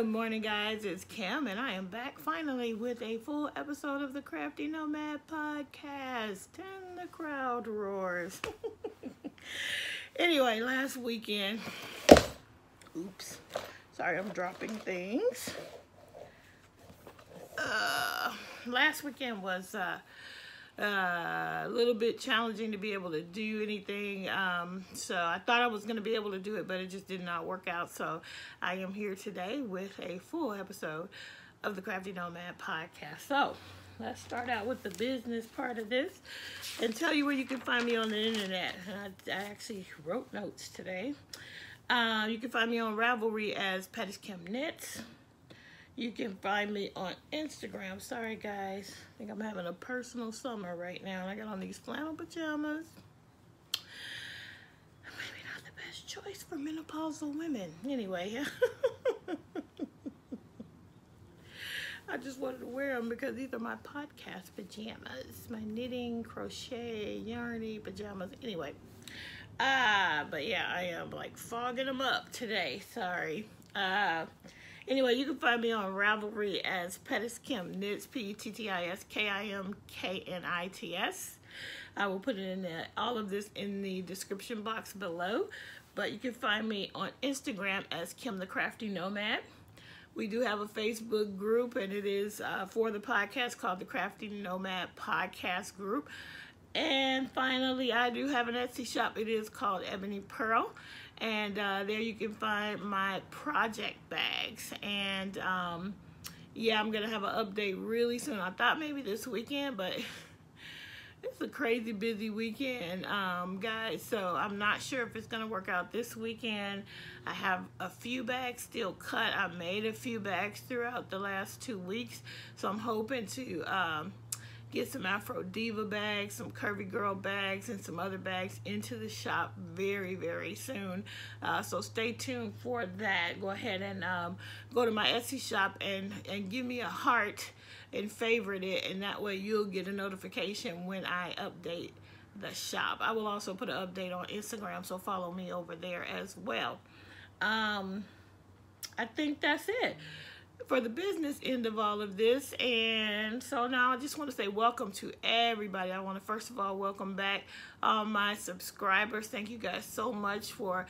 Good morning, guys. It's Kim, and I am back finally with a full episode of the Crafty Nomad Podcast. And the crowd roars. Anyway, last weekend, oops, sorry, I'm dropping things. Last weekend was a little bit challenging to be able to do anything. So I thought I was going to be able to do it, but it just did not work out. So I am here today with a full episode of the Crafty Nomad Podcast. So let's start out with the business part of this and tell you where you can find me on the internet. I actually wrote notes today. You can find me on Ravelry as Pettis Kim Knits. You can find me on Instagram. Sorry, guys. I think I'm having a personal summer right now. I got on these flannel pajamas. Maybe not the best choice for menopausal women. Anyway, I just wanted to wear them because these are my podcast pajamas. My knitting, crochet, yarny pajamas. Anyway. But yeah, I am like fogging them up today. Sorry. Anyway, you can find me on Ravelry as Pettis Kim Knits, PETTISKIMKNITS. I will put it in all of this in the description box below. But you can find me on Instagram as Kim the Crafty Nomad. We do have a Facebook group, and it is for the podcast called the Crafty Nomad Podcast Group. And finally, I do have an Etsy shop. It is called Ebony Pearl. And there you can find my project bags. And yeah, I'm going to have an update really soon. I thought maybe this weekend, but it's a crazy busy weekend, guys. So I'm not sure if it's going to work out this weekend. I have a few bags still cut. I made a few bags throughout the last 2 weeks. So I'm hoping to get some Afro Diva bags, some Curvy Girl bags, and some other bags into the shop very, very soon. So stay tuned for that. Go ahead and go to my Etsy shop and give me a heart and favorite it, and that way you'll get a notification when I update the shop. I will also put an update on Instagram, so follow me over there as well. I think that's it for the business end of all of this. And so now I just want to say welcome to everybody. I want to first of all welcome back my subscribers. Thank you guys so much for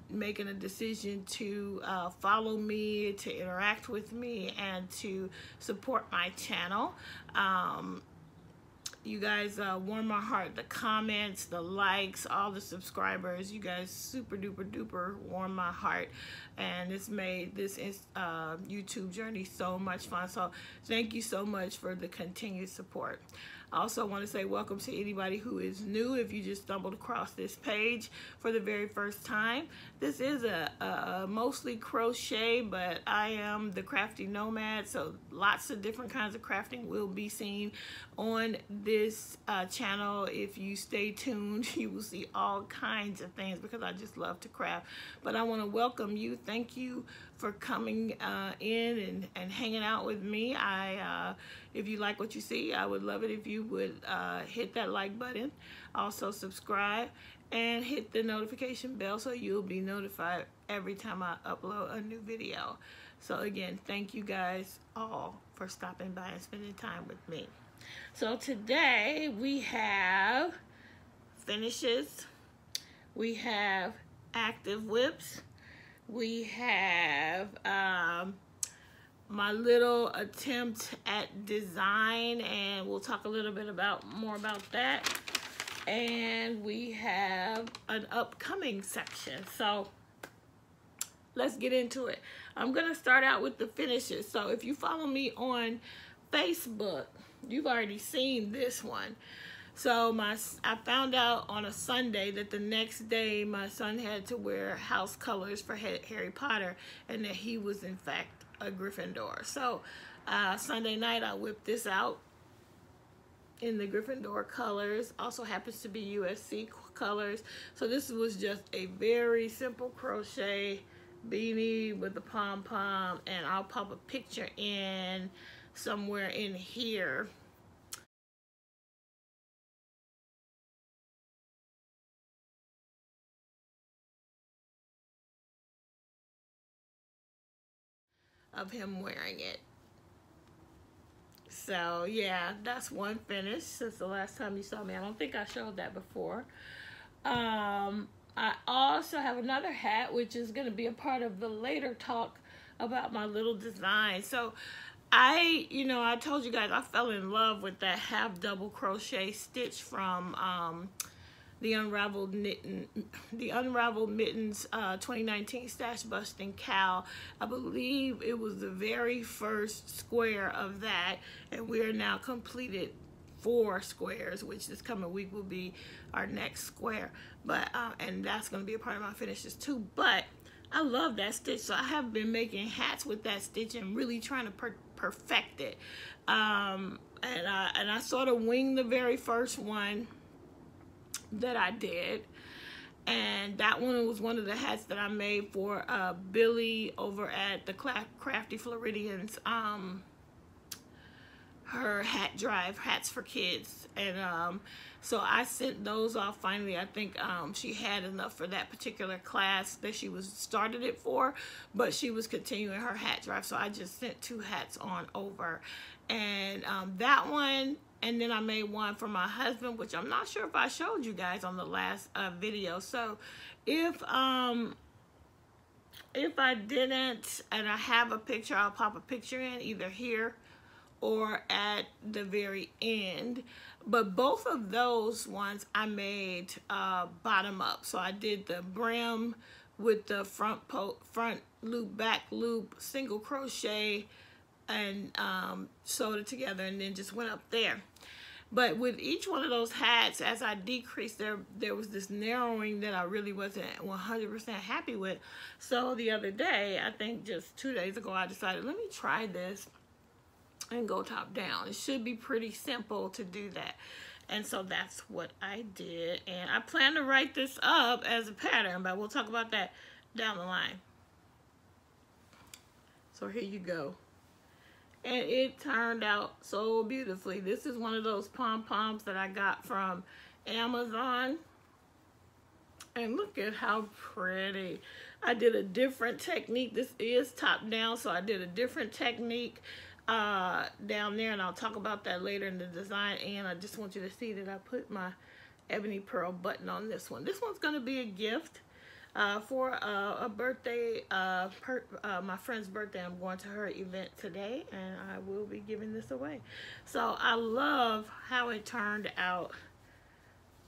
making a decision to follow me, to interact with me, and to support my channel. You guys warm my heart. The comments, the likes, all the subscribers, you guys super duper duper warm my heart, and it's made this YouTube journey so much fun. So thank you so much for the continued support. I also want to say welcome to anybody who is new. If you just stumbled across this page for the very first time, this is a mostly crochet, but I am the Crafty Nomad, so lots of different kinds of crafting will be seen on this channel. If you stay tuned, you will see all kinds of things because I just love to craft. But I want to welcome you. Thank you for coming in and hanging out with me. If you like what you see, I would love it if you would hit that like button. Also subscribe and hit the notification bell so you'll be notified every time I upload a new video. So again, thank you guys all for stopping by and spending time with me. So today we have finishes, we have active whips, we have my little attempt at design, and we'll talk a little bit more about that. And we have an upcoming section. So let's get into it. I'm gonna start out with the finishes. So if you follow me on Facebook, you've already seen this one. So I found out on a Sunday that the next day my son had to wear house colors for Harry Potter, and that he was in fact a Gryffindor. So Sunday night I whipped this out in the Gryffindor colors. Also happens to be USC colors. So this was just a very simple crochet beanie with the pom-pom, and I'll pop a picture in somewhere in here. of him wearing it. So yeah, that's one finish since the last time you saw me. I don't think I showed that before. I also have another hat, which is going to be a part of the later talk about my little design. So I told you guys I fell in love with that half double crochet stitch from the Unraveled Mittens 2019 Stash Busting Cow. I believe it was the very first square of that, and we are now completed 4 squares, which this coming week will be our next square. But and that's going to be a part of my finishes too. But I love that stitch, so I have been making hats with that stitch and really trying to perfect it. And I sort of winged the very first one that I did, and that one was one of the hats that I made for Billy over at the Crafty Floridian's her hat drive, hats for kids. And so I sent those off finally. I think she had enough for that particular class that she was started it for, but she was continuing her hat drive, so I just sent 2 hats on over. And that one, and then I made one for my husband, which I'm not sure if I showed you guys on the last video. So if I didn't, and I have a picture, I'll pop a picture in either here or at the very end. But both of those ones I made bottom up. So I did the brim with the front loop, back loop, single crochet, and sewed it together, and then just went up there. But with each one of those hats, as I decreased, there was this narrowing that I really wasn't 100% happy with. So the other day, I think just 2 days ago, I decided, let me try this and go top down. It should be pretty simple to do that. And so that's what I did. And I plan to write this up as a pattern, but we'll talk about that down the line. So here you go. And it turned out so beautifully. This is one of those pom-poms that I got from Amazon. And look at how pretty. I did a different technique. This is top down, so I did a different technique down there, and I'll talk about that later in the design. And I just want you to see that I put my ebony pearl button on this one. This one's going to be a gift for a birthday, my friend's birthday. I'm going to her event today, and I will be giving this away. So I love how it turned out.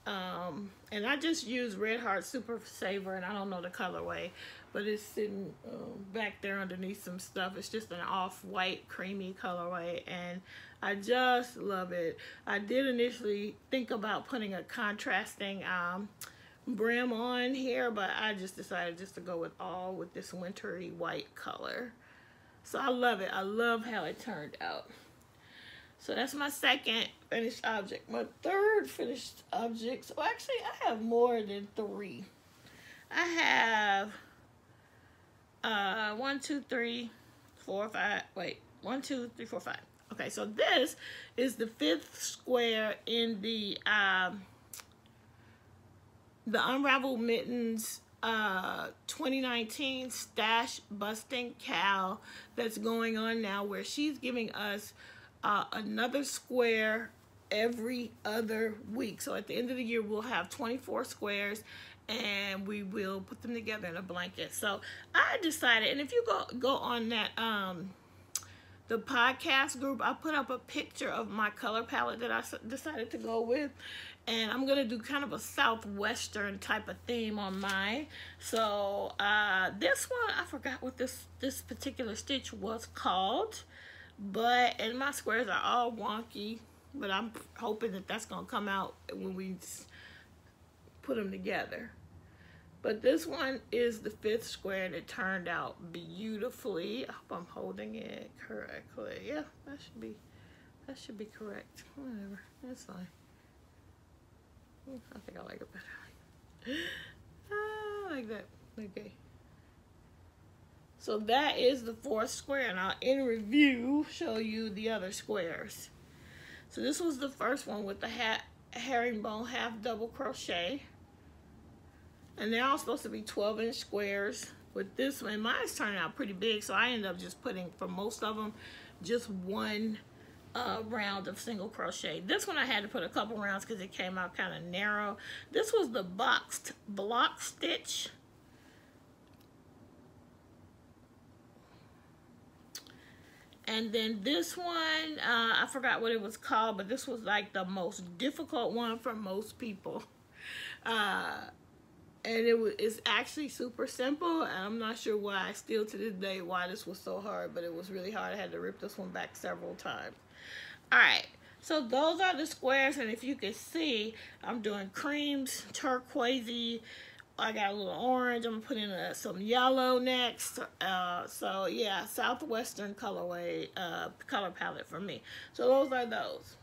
And I just used Red Heart Super Saver, and I don't know the colorway, but it's sitting back there underneath some stuff. It's just an off-white creamy colorway, and I just love it. I did initially think about putting a contrasting brim on here, but I just decided just to go with this wintry white color. So I love it. I love how it turned out. So that's my second finished object. My third finished object, so actually I have more than 3. I have 1, 2, 3, 4, 5, wait, 1, 2, 3, 4, 5. Okay, so this is the 5th square in the Unraveled Mittens 2019 Stash Busting Cow that's going on now, where she's giving us another square every other week. So at the end of the year, we'll have 24 squares, and we will put them together in a blanket. So I decided, and if you go on that the podcast group, I put up a picture of my color palette that I decided to go with, and I'm gonna do kind of a southwestern type of theme on mine. So this one, I forgot what this particular stitch was called, and my squares are all wonky, but I'm hoping that that's gonna come out when we put them together. But this one is the 5th square, and it turned out beautifully. I hope I'm holding it correctly. Yeah, that should be correct. Whatever, that's fine. I think I like it better. I like that. Okay. So that is the 4th square, and I'll, in review, show you the other squares. So this was the first one with the herringbone half double crochet. And they're all supposed to be 12-inch squares. with this one. Mine's turning out pretty big, so I ended up just putting, for most of them, just one round of single crochet. This one I had to put a couple rounds because it came out kind of narrow. This was the boxed block stitch. And then this one, I forgot what it was called, but this was like the most difficult one for most people. And it's actually super simple, and I'm not sure why, still to this day, why this was so hard, but it was really hard. I had to rip this one back several times. All right, so those are the squares, and if you can see, I'm doing creams, turquoisey. I got a little orange. I'm putting some yellow next. So yeah, Southwestern colorway color palette for me. So those are those.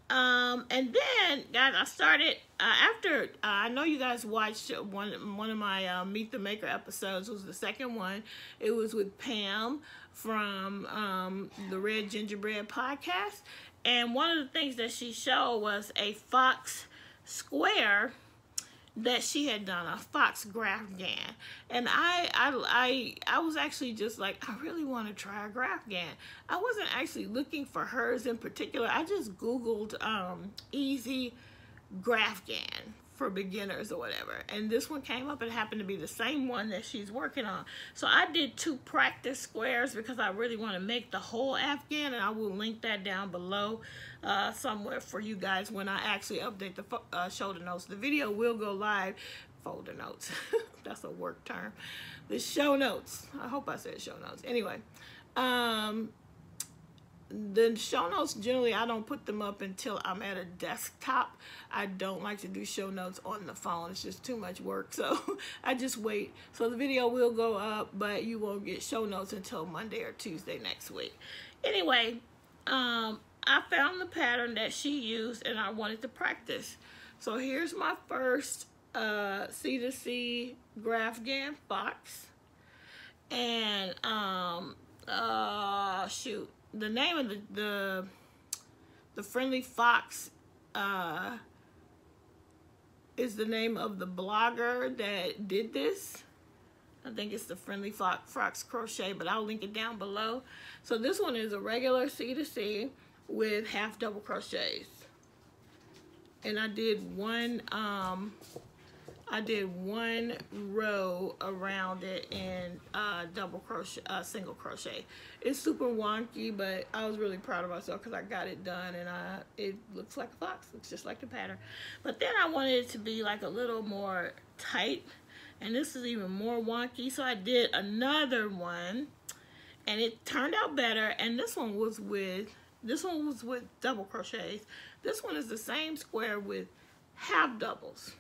And then, guys, I started after I know you guys watched one of my Meet the Maker episodes. It was the second one. It was with Pam from the Red Gingerbread Podcast, and one of the things that she showed was a fox square that she had done, a fox Graphgan. And I was actually just like, I really want to try a Graphgan. I wasn't actually looking for hers in particular. I just Googled easy Graphgan for beginners or whatever, and this one came up and happened to be the same one that she's working on. So I did 2 practice squares because I really want to make the whole Afghan, and I will link that down below somewhere for you guys when I actually update the shoulder notes. The video will go live. Folder notes. That's a work term. The show notes. I hope I said show notes. Anyway, the show notes, generally I don't put them up until I'm at a desktop. I don't like to do show notes on the phone. It's just too much work, so I just wait. So the video will go up, but you won't get show notes until Monday or Tuesday next week. Anyway, I found the pattern that she used and I wanted to practice. So here's my first C2C Graphgan fox. And shoot, the name of the Friendly Fox is the name of the blogger that did this. I think it's the Friendly Fox Crochet, but I'll link it down below. So this one is a regular C2C with half double crochets, and I did one row around it in double crochet, single crochet. It's super wonky, but I was really proud of myself because I got it done, and it looks like a fox. Looks just like the pattern. But then I wanted it to be like a little more tight, and this is even more wonky. So I did another one, and it turned out better. And this one was with double crochets. This one is the same square with half doubles.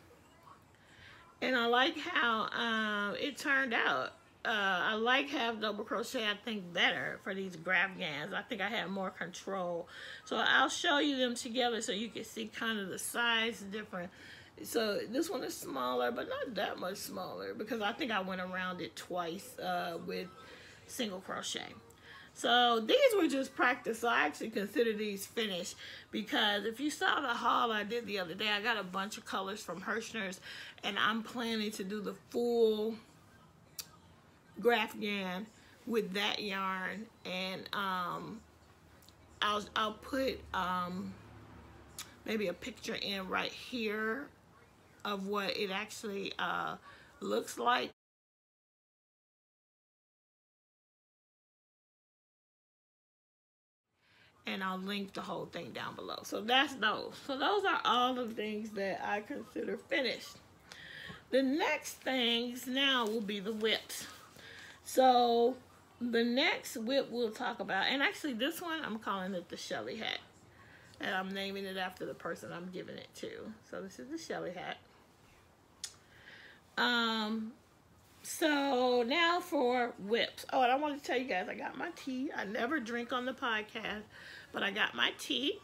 And I like how it turned out. I like half double crochet, I think, better for these Graphgans. I think I had more control. So I'll show you them together so you can see kind of the size difference. So this one is smaller, but not that much smaller, because I think I went around it twice with single crochet. So these were just practice. So I actually consider these finished, because if you saw the haul I did the other day, I got a bunch of colors from Hirschner's, and I'm planning to do the full Graphgan with that yarn. And I'll put maybe a picture in right here of what it actually looks like. And I'll link the whole thing down below. So that's those. So those are all the things that I consider finished. The next things now will be the whips. So the next whip we'll talk about, and actually this one I'm calling it the Shelley Hat. And I'm naming it after the person I'm giving it to. So this is the Shelley Hat. So now for whips. Oh, and I want to tell you guys, I got my tea. I never drink on the podcast, but I got my tea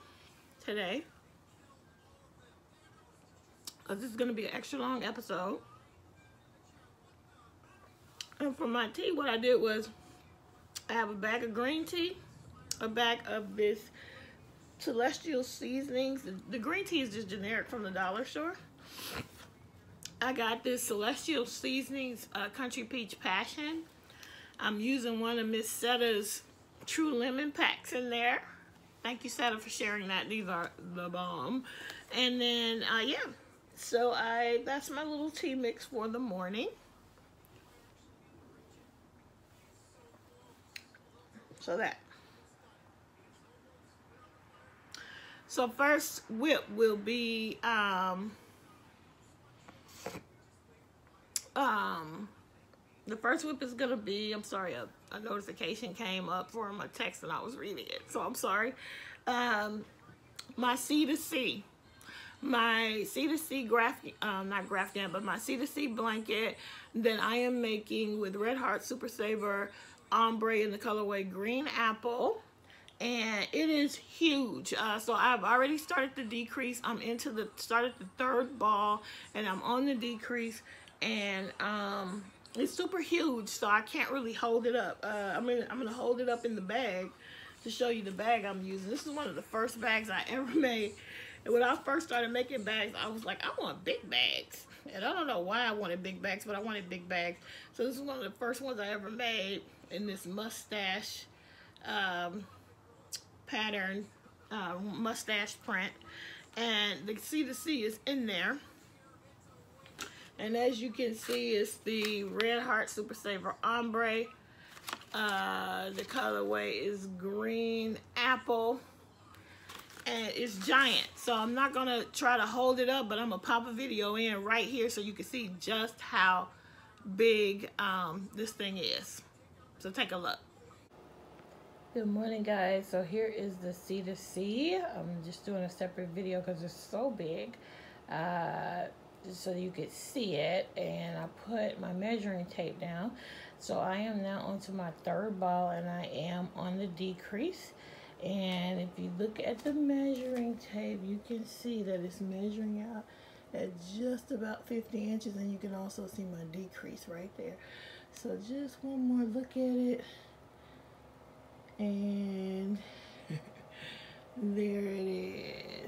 today. This is going to be an extra long episode. And for my tea, what I did was I have a bag of green tea, a bag of this Celestial Seasonings. The green tea is just generic from the dollar store. I got this Celestial Seasonings Country Peach Passion. I'm using one of Miss Setta's True Lemon packs in there. Thank you, Setta, for sharing that. These are the bomb. And then, yeah. So that's my little tea mix for the morning. So that. So first whip will be the first whip is gonna be, I'm sorry, a notification came up for my text and I was reading it, so I'm sorry. My C2C. My C2C not graphic, but my C2C blanket that I am making with Red Heart Super Saver Ombre in the colorway Green Apple. And it is huge. So I've already started the decrease. I'm started the third ball and I'm on the decrease, and it's super huge, so I can't really hold it up. I'm gonna hold it up in the bag to show you the bag I'm using. This is one of the first bags I ever made. And when I first started making bags, I was like, I want big bags. And I don't know why I wanted big bags, but I wanted big bags. So this is one of the first ones I ever made in this mustache pattern, mustache print. And the C2C is in there. And as you can see, it's the Red Heart Super Saver Ombre. The colorway is Green Apple. And it's giant. So I'm not going to try to hold it up, but I'm going to pop a video in right here so you can see just how big this thing is. So take a look. Good morning, guys. So here is the C2C. I'm just doing a separate video because it's so big. So you could see it, and I put my measuring tape down. So I am now onto my third ball, and I am on the decrease. And if you look at the measuring tape, you can see that it's measuring out at just about 50 inches, and you can also see my decrease right there. So just one more look at it, and there it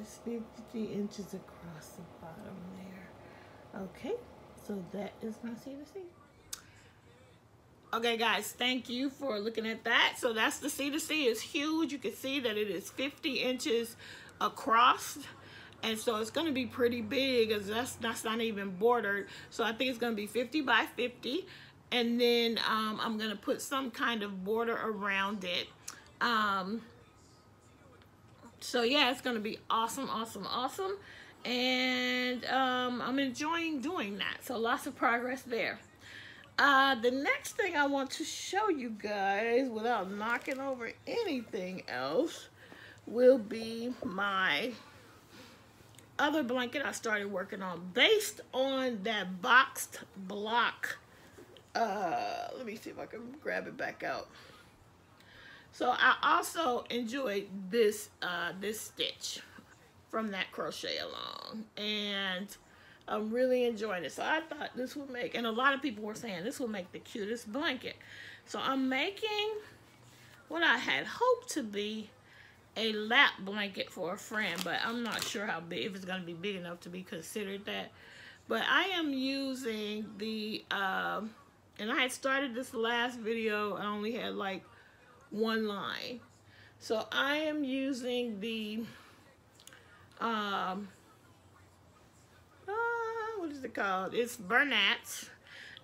is, 50 inches across the bottom there. Okay, so that is my C2C. Okay, guys, thank you for looking at that. So that's the C2C. It's huge. You can see that it is 50 inches across. And so it's going to be pretty big, as that's not even bordered. So I think it's going to be 50 by 50. And then I'm going to put some kind of border around it. So yeah, it's going to be awesome, awesome, awesome. And I'm enjoying doing that. So lots of progress there. The next thing I want to show you guys, without knocking over anything else, will be my other blanket I started working on based on that boxed block. Let me see if I can grab it back out. So I also enjoyed this this stitch from that crochet along, and I'm really enjoying it. So I thought this would make, and a lot of people were saying this would make the cutest blanket. So I'm making what I had hoped to be a lap blanket for a friend, but I'm not sure how big, if it's going to be big enough to be considered that. But I am using the, and I had started this last video, I only had like one line. So I am using the, what is it called? It's Bernat's.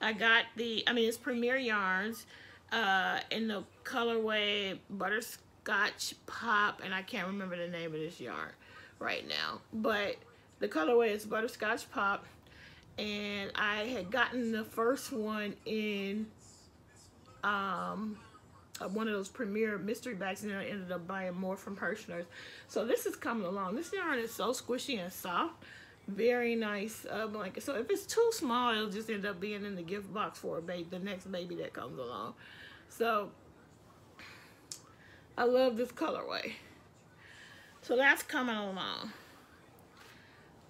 I got the, it's Premier Yarns in the colorway Butterscotch Pop, and I can't remember the name of this yarn right now, but the colorway is Butterscotch Pop, and I had gotten the first one in one of those Premier mystery bags, and then I ended up buying more from Hirschner's. So this is coming along. This yarn is so squishy and soft. Very nice blanket. So if it's too small, it'll just end up being in the gift box for the next baby that comes along. So I love this colorway. So that's coming along.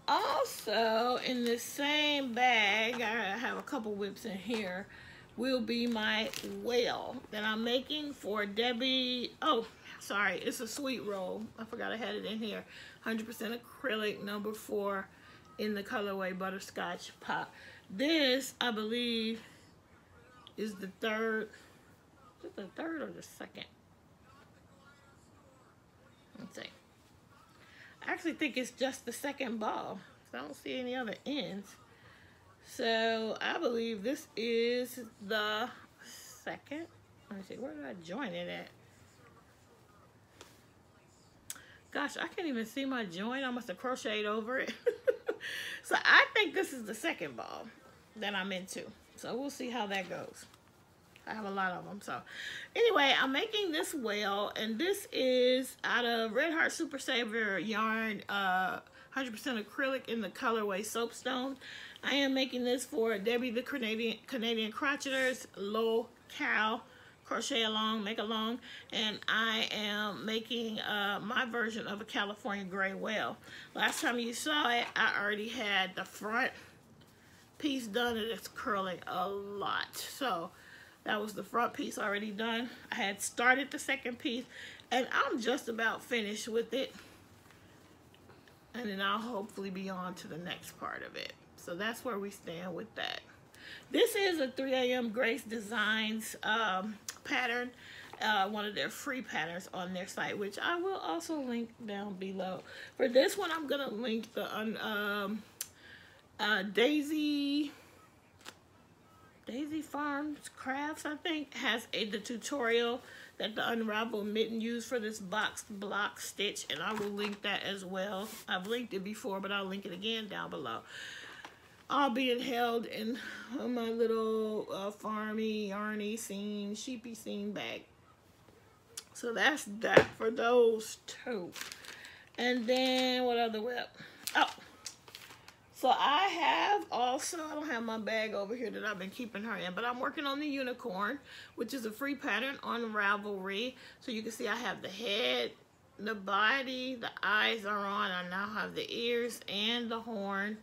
Also, in the same bag, I have a couple whips in here, will be my whale that I'm making for Debbie. Oh, sorry, it's a sweet roll. I forgot I had it in here. 100% acrylic, number 4. In the colorway Butterscotch Pop. This, I believe, is the third. Is it the third or the second? Let's see. I actually think it's just the second ball. I don't see any other ends. So I believe this is the second. Let me see, where did I join it at? Gosh, I can't even see my join. I must have crocheted over it. So I think this is the second ball that I'm into. So we'll see how that goes. I have a lot of them. So anyway, I'm making this whale, and this is out of Red Heart Super Saver yarn, 100% acrylic in the colorway Soapstone. I am making this for Debbie the Canadian Crocheters, Low-Cal, Crochet Along, Make Along, and I am making my version of a California Gray Whale. Last time you saw it, I already had the front piece done, and it's curling a lot. So that was the front piece already done. I had started the second piece, and I'm just about finished with it. And then I'll hopefully be on to the next part of it. So that's where we stand with that. This is a 3 a.m. Grace Designs pattern, one of their free patterns on their site, which I will also link down below. For this one, I'm gonna link the Daisy Farms Crafts, I think, has the tutorial that the Unraveled Mitten used for this box block stitch, and I will link that as well. I've linked it before, but I'll link it again down below. All being held in my little farmy, yarny scene, sheepy scene bag. So that's that for those two. And then what other whip? Oh, so I have also, I don't have my bag over here that I've been keeping her in, but I'm working on the unicorn, which is a free pattern on Ravelry. So you can see I have the head, the body, the eyes are on. I now have the ears and the horn.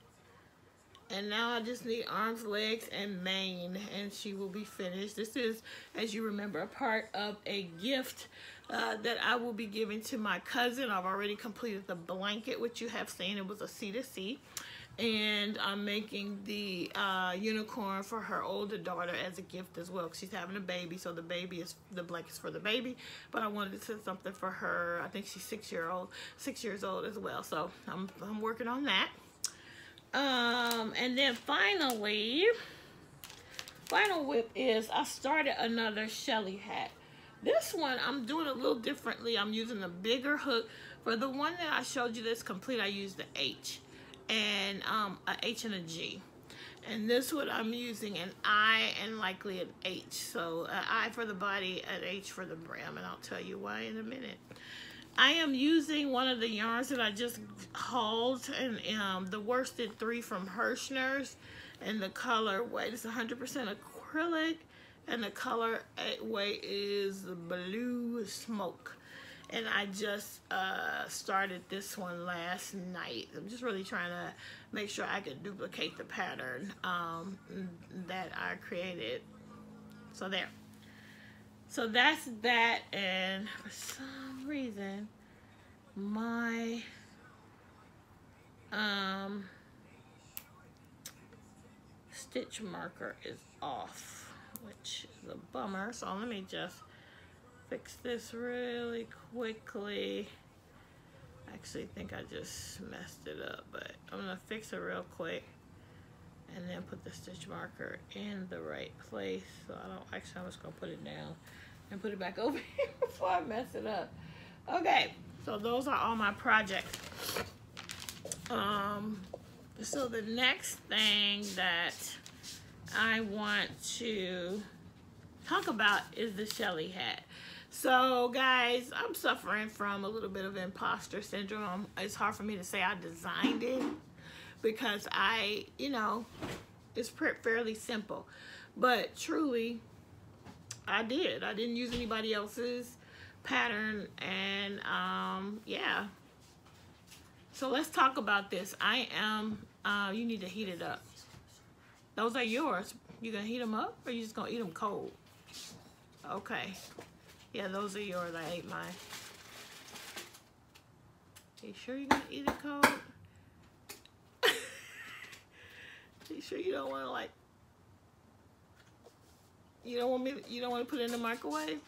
And now I just need arms, legs, and mane, and she will be finished. This is, as you remember, a part of a gift that I will be giving to my cousin. I've already completed the blanket, which you have seen. It was a C2C. And I'm making the unicorn for her older daughter as a gift as well, because she's having a baby. So the blanket's for the baby. But I wanted to send something for her. I think she's 6 years old as well. So I'm working on that. And then finally, final whip is I started another Shelley Hat. This one I'm doing a little differently. I'm using a bigger hook. For the one that I showed you that's complete, I used the H and a H and a G. And this one I'm using an I and likely an H. So an I for the body, an H for the brim, and I'll tell you why in a minute. I am using one of the yarns that I just hauled, and the worsted 3 from Hirschner's, and the color weight is 100% acrylic, and the color weight is Blue Smoke. And I just started this one last night. I'm just really trying to make sure I can duplicate the pattern that I created. So there. So that's that, and for some reason, my stitch marker is off, which is a bummer. So let me just fix this really quickly. I actually think I just messed it up, but I'm gonna fix it real quick and then put the stitch marker in the right place. So I'm just gonna put it down and put it back over here before I mess it up. Okay, so those are all my projects. So the next thing that I want to talk about is the Shelley Hat. So guys, I'm suffering from a little bit of imposter syndrome. It's hard for me to say I designed it because it's fairly simple, but truly I did. I didn't use anybody else's pattern, and yeah. So let's talk about this. You need to heat it up. Those are yours. You gonna heat them up, or you just gonna eat them cold? Okay. Yeah, those are yours. I ate mine. You sure you're gonna eat it cold? You sure you don't want to, like, you don't want to put it in the microwave?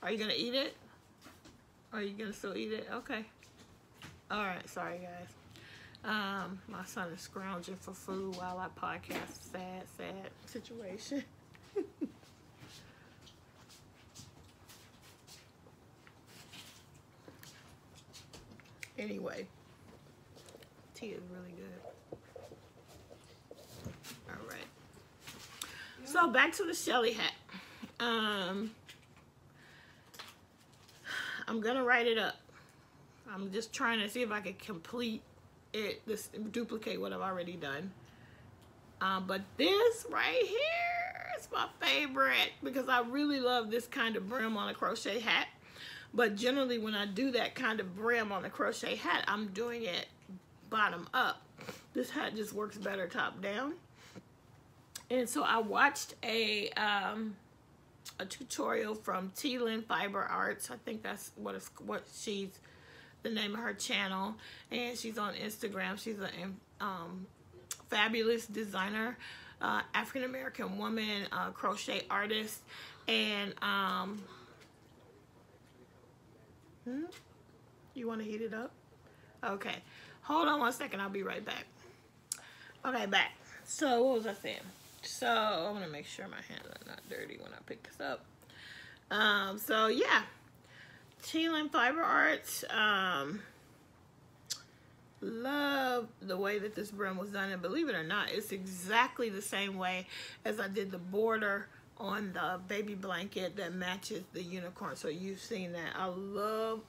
Are you gonna eat it? Are you gonna still eat it? Okay. All right. Sorry, guys. My son is scrounging for food while I podcast. Sad situation. Anyway, tea is really good. All right. So back to the Shelley Hat. I'm gonna write it up. I'm just trying to see if I can complete it, duplicate what I've already done. But this right here is my favorite because I really love this kind of brim on a crochet hat. But generally when I do that kind of brim on a crochet hat, I'm doing it bottom up. This hat just works better top down. And so I watched a tutorial from Teelan Fiber Arts. I think that's what she's the name of her channel, and she's on Instagram. She's a fabulous designer, African American woman, crochet artist, and you want to heat it up? Okay, hold on one second. I'll be right back. Okay, back. So what was I saying? So I'm gonna make sure my hands are not dirty when I pick this up. So yeah, Teelan Fiber Arts. Love the way that this brim was done, and believe it or not, it's exactly the same way as I did the border on the baby blanket that matches the unicorn. So you've seen that. I love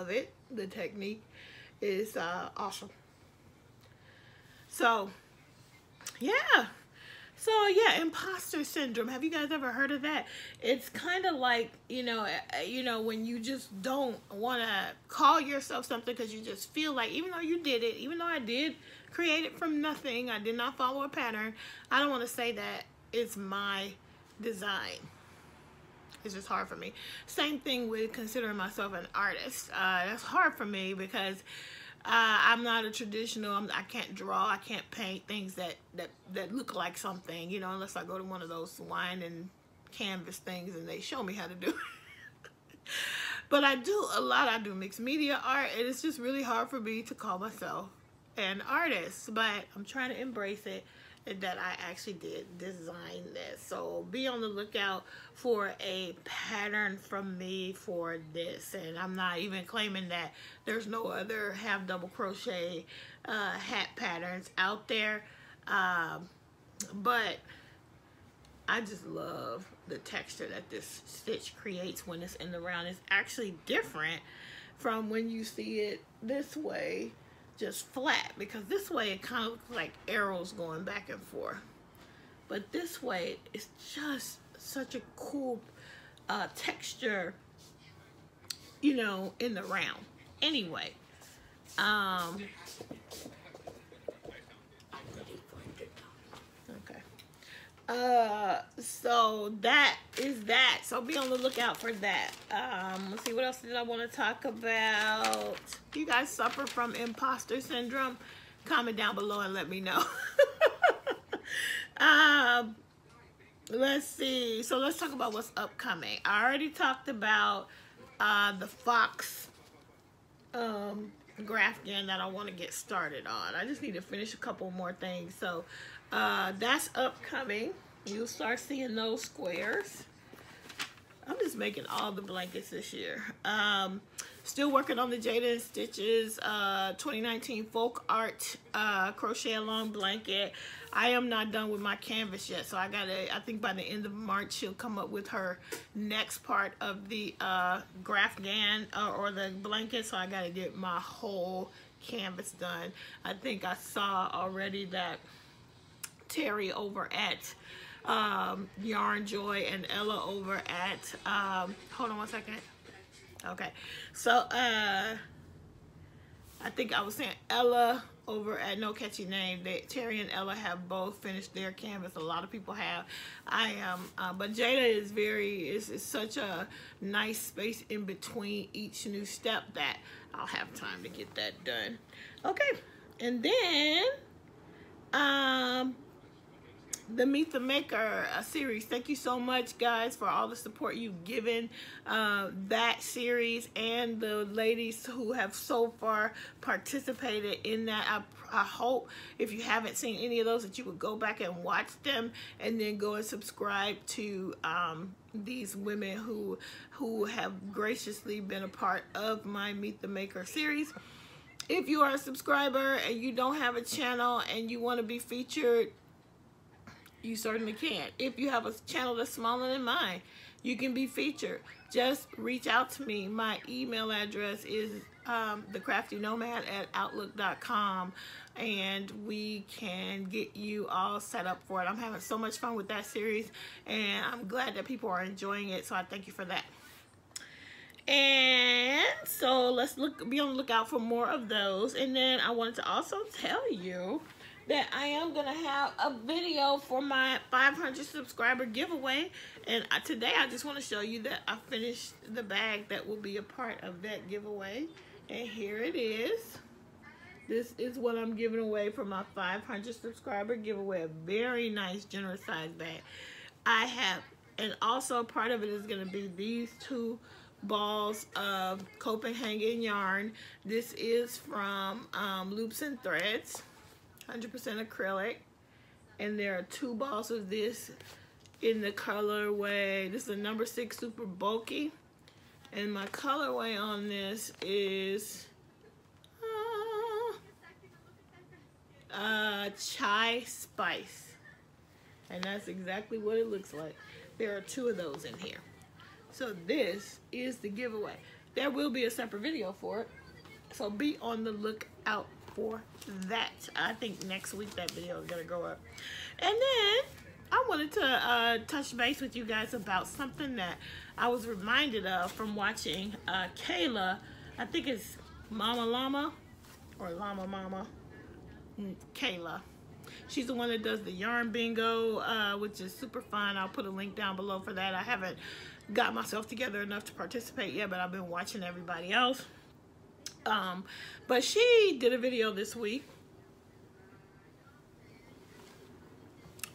it. The technique is awesome. So yeah. So yeah, imposter syndrome. Have you guys ever heard of that? It's kind of like, you know, when you just don't want to call yourself something because you just feel like, even though you did it, even though I did create it from nothing, I did not follow a pattern, I don't want to say that it's my design. It's just hard for me. Same thing with considering myself an artist. That's hard for me because I'm not a traditional, I can't draw, I can't paint things that look like something, you know, unless I go to one of those wine and canvas things and they show me how to do it. But I do a lot. I do mixed media art, and it's just really hard for me to call myself an artist, but I'm trying to embrace it, that I actually did design this. So be on the lookout for a pattern from me for this. And I'm not even claiming that there's no other half double crochet hat patterns out there. But I just love the texture that this stitch creates when it's in the round. It's actually different from when you see it this way, just flat, because this way it kind of looks like arrows going back and forth, but this way it's just such a cool texture, you know, in the round. Anyway, so that is that. So be on the lookout for that. Let's see, what else did I want to talk about? Do you guys suffer from imposter syndrome? Comment down below and let me know. Let's see. So let's talk about what's upcoming. I already talked about the fox grafting that I want to get started on. I just need to finish a couple more things. So that's upcoming. You'll start seeing those squares. I'm just making all the blankets this year. Still working on the Jada Stitches 2019 folk art crochet along blanket. I am not done with my canvas yet, so I think by the end of March she'll come up with her next part of the grafgan or the blanket. So I gotta get my whole canvas done. I think I saw already that Terry over at Yarn Joy and Ella over at hold on one second. Okay, so I think I was saying Ella over at No Catchy Name. Terry and Ella have both finished their canvas. A lot of people have. I am, but Jada is such a nice space in between each new step that I'll have time to get that done. Okay, and then the Meet the Maker series. Thank you so much, guys, for all the support you've given that series and the ladies who have so far participated in that. I hope if you haven't seen any of those that you would go back and watch them and then go and subscribe to these women who have graciously been a part of my Meet the Maker series. If you are a subscriber and you don't have a channel and you want to be featured, you certainly can. If you have a channel that's smaller than mine, you can be featured. Just reach out to me. My email address is thecraftynomad@outlook.com, and we can get you all set up for it. I'm having so much fun with that series, and I'm glad that people are enjoying it, so I thank you for that. And so let's be on the lookout for more of those. And then I wanted to also tell you that I am going to have a video for my 500 subscriber giveaway. And today I just want to show you that I finished the bag that will be a part of that giveaway. And here it is. This is what I'm giving away for my 500 subscriber giveaway. A very nice, generous size bag. I have, and also part of it is going to be these two balls of Copenhagen yarn. This is from Loops and Threads. 100% acrylic, and there are two balls of this in the colorway. This is a number 6 super bulky, and my colorway on this is chai spice, and that's exactly what it looks like. There are two of those in here. So this is the giveaway. There will be a separate video for it, so be on the lookout for that. I think next week that video is gonna go up. And then I wanted to touch base with you guys about something that I was reminded of from watching Kayla. I think it's Mama Llama or Llama Mama. Kayla. She's the one that does the yarn bingo, which is super fun. I'll put a link down below for that. I haven't got myself together enough to participate yet, but I've been watching everybody else. But she did a video this week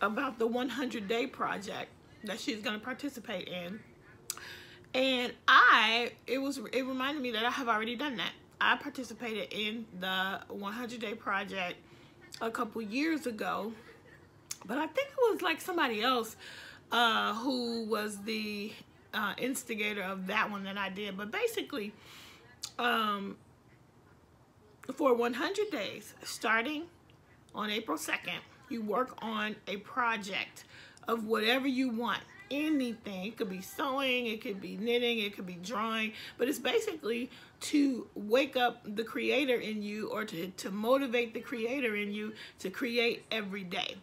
about the 100-day project that she's going to participate in. And it reminded me that I have already done that. I participated in the 100-day project a couple years ago, but I think it was like somebody else who was the instigator of that one that I did. But basically, for 100 days, starting on April 2nd, you work on a project of whatever you want. Anything. It could be sewing, it could be knitting, it could be drawing, but it's basically to wake up the creator in you, or to motivate the creator in you to create every day.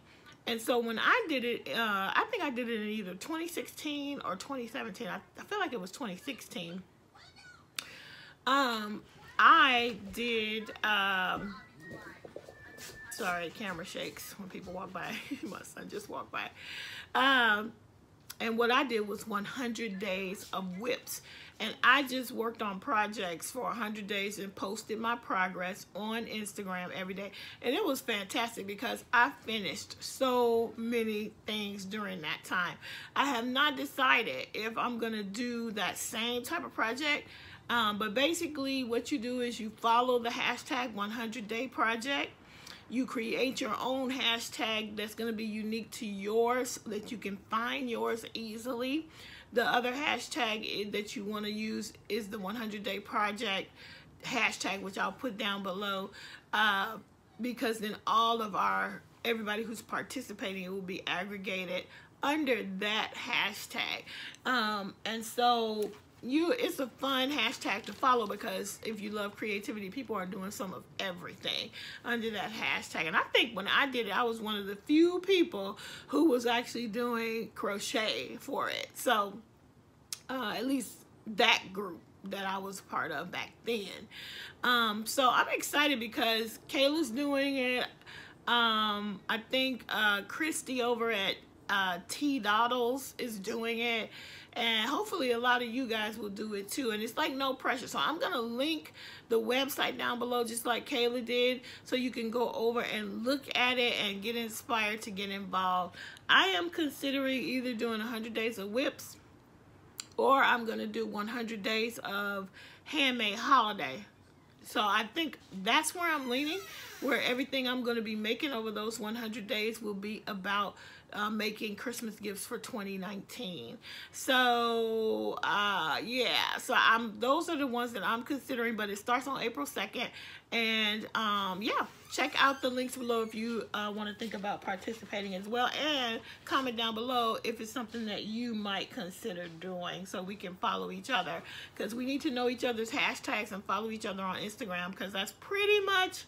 And so when I did it, I think I did it in either 2016 or 2017. I feel like it was 2016. I did, sorry, camera shakes when people walk by. My son just walked by. And what I did was 100 days of whips. And I just worked on projects for 100 days and posted my progress on Instagram every day. And it was fantastic because I finished so many things during that time. I have not decided if I'm going to do that same type of project. But basically what you do is you follow the hashtag 100-day project. You create your own hashtag that's going to be unique to yours so that you can find yours easily. The other hashtag that you want to use is the 100-day project hashtag, which I'll put down below, because then all of everybody who's participating will be aggregated under that hashtag. And so it's a fun hashtag to follow, because if you love creativity, people are doing some of everything under that hashtag. And I think when I did it, I was one of the few people who was actually doing crochet for it. So at least that group that I was part of back then. So I'm excited because Kayla's doing it. I think Christy over at T Doddles is doing it. and hopefully a lot of you guys will do it too. And it's like no pressure. So I'm gonna link the website down below, just like Kayla did, so you can go over and look at it and get inspired to get involved. I am considering either doing 100 days of whips, or I'm gonna do 100 days of handmade holiday. So I think that's where I'm leaning, where everything I'm going to be making over those 100 days will be about making Christmas gifts for 2019. So yeah, so those are the ones that I'm considering, but it starts on April 2nd. And yeah, check out the links below if you want to think about participating as well, and comment down below if it's something that you might consider doing, so we can follow each other, because we need to know each other's hashtags and follow each other on Instagram, because that's pretty much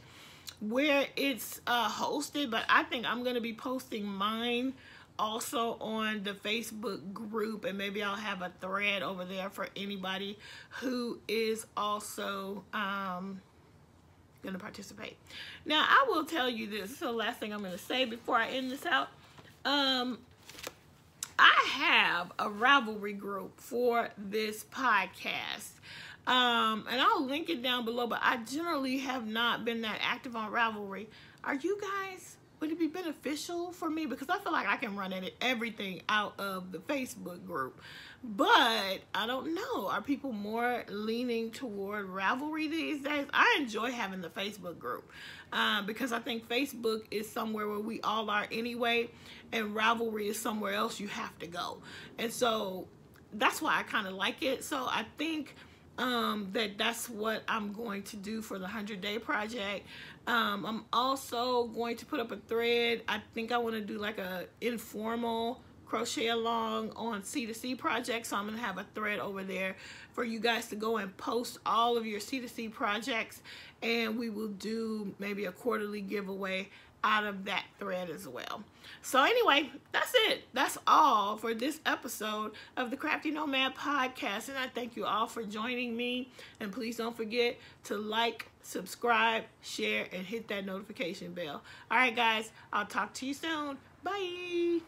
where it's hosted. But I think I'm going to be posting mine also on the Facebook group, and maybe I'll have a thread over there for anybody who is also going to participate. Now, I will tell you this is the last thing I'm going to say before I end this out. I have a Ravelry group for this podcast. And I'll link it down below, but I generally have not been that active on Ravelry. Are you guys, would it be beneficial for me? Because I feel like I can run everything out of the Facebook group. But I don't know. Are people more leaning toward Ravelry these days? I enjoy having the Facebook group because I think Facebook is somewhere where we all are anyway, and Ravelry is somewhere else you have to go. And so that's why I kind of like it. So I think that's what I'm going to do for the 100-day project. I'm also going to put up a thread. I think I want to do like a informal crochet along on C2C projects. So I'm going to have a thread over there for you guys to go and post all of your C2C projects, and we will do maybe a quarterly giveaway out of that thread as well. So anyway, that's it. That's all for this episode of the Crafty Nomad Podcast, and I thank you all for joining me. And please don't forget to like, subscribe, share, and hit that notification bell. All right, guys, I'll talk to you soon. Bye.